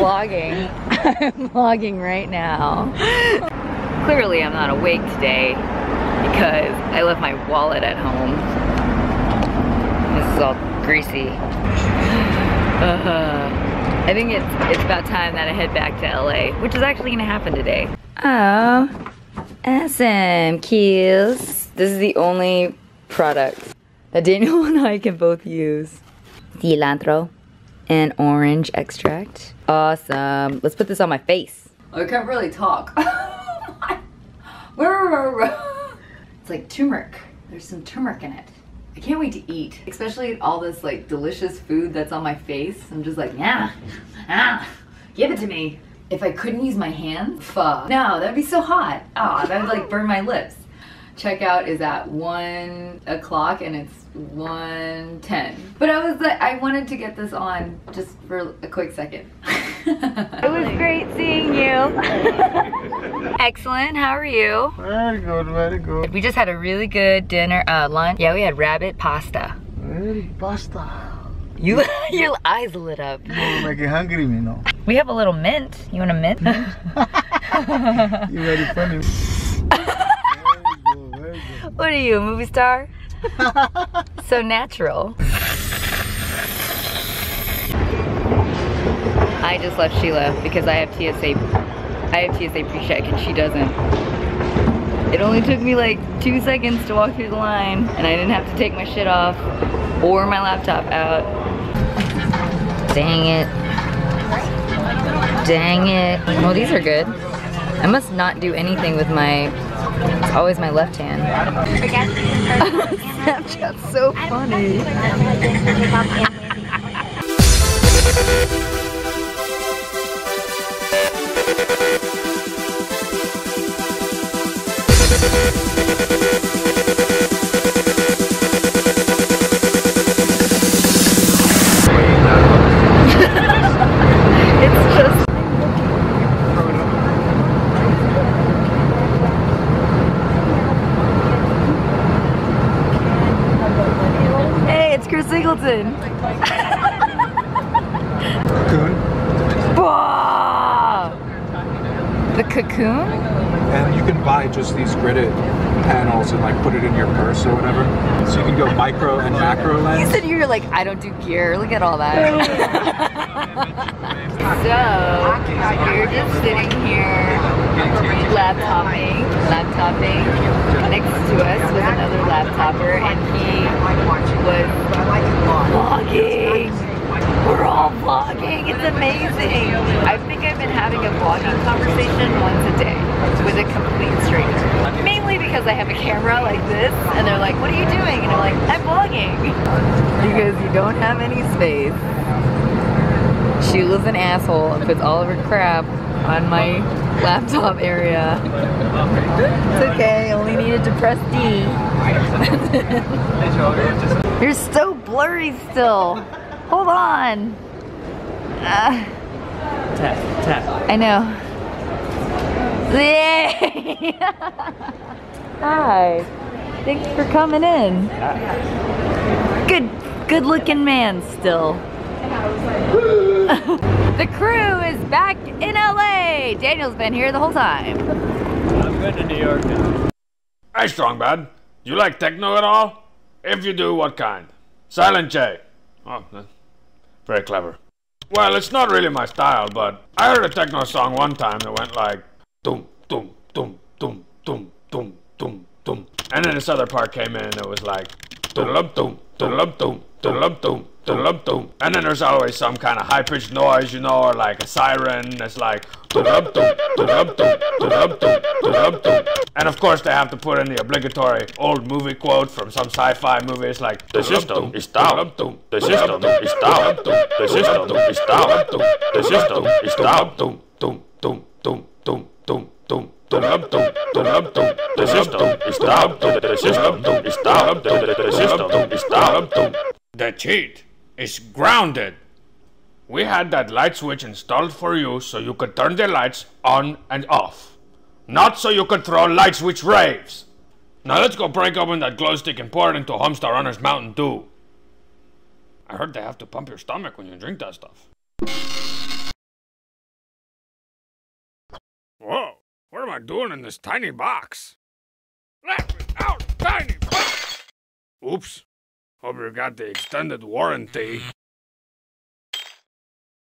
vlogging. I'm vlogging right now. Clearly I'm not awake today because I left my wallet at home. This is all greasy. I think it's about time that I head back to LA, which is actually gonna happen today. Oh, awesome, kills. This is the only product that Daniel and I can both use. Cilantro and orange extract. Awesome. Let's put this on my face. Oh, I can't really talk. It's like turmeric. There's some turmeric in it. I can't wait to eat, especially all this like delicious food that's on my face. I'm just like, yeah, give it to me. If I couldn't use my hands, fuck. No, that'd be so hot. Oh, that would like burn my lips. Checkout is at 1 o'clock and it's 1:10. But I was like, I wanted to get this on just for a quick second. It was great seeing you. Excellent, how are you? Very good, very good. We just had a really good dinner, lunch. Yeah, we had rabbit pasta. Pasta. Your eyes lit up. You're making hungry me now. We have a little mint. You want a mint? You're very funny. Very good. What are you, a movie star? So natural. I just left Sheila because I have TSA pre-check and she doesn't. It only took me like 2 seconds to walk through the line and I didn't have to take my shit off or my laptop out. Dang it. Dang it. Well, these are good. I must not do anything with my, it's always my left hand. Snapchat's so funny. It's just Chris Singleton. Cocoon. The cocoon? And you can buy just these gridded panels and like put it in your purse or whatever. So you can go micro and macro lens. You said you were like, I don't do gear. Look at all that. So, you're just sitting here laptopping next to us with another laptopper and he was vlogging. We're all vlogging. It's amazing. I think I've been having a vlogging conversation once a day with a complete stranger. Mainly because I have a camera like this and they're like, what are you doing? And I'm like, I'm vlogging. Because you don't have any space. Sheila's an asshole and puts all of her crap on my laptop area. It's okay, I only needed to press D. You're so blurry still. Hold on. Tap. I know. Hi. Thanks for coming in. Good looking man still. The crew is back in LA. Daniel's been here the whole time. I'm going to New York now. Hey, Strongbad. You like techno at all? If you do, what kind? Silent J. Oh, that's very clever. Well, it's not really my style, but I heard a techno song one time that went like dum dum dum dum dum dum dum dum, and then this other part came in and it was like dum dum dum dum dum dum. And then there's always some kind of high-pitched noise, you know, or like a siren. It's like and of course they have to put in the obligatory old movie quote from some sci-fi movie. It's like the system is down, the system is down, the system is down, the system is down, the system is down, the system is down, the system is down. The cheat is grounded. We had that light switch installed for you so you could turn the lights on and off. Not so you could throw light switch raves. Now let's go break open that glow stick and pour it into Homestar Runner's Mountain Dew. I heard they have to pump your stomach when you drink that stuff. I doing in this tiny box? Let me out, tiny box! Oops. Hope you got the extended warranty.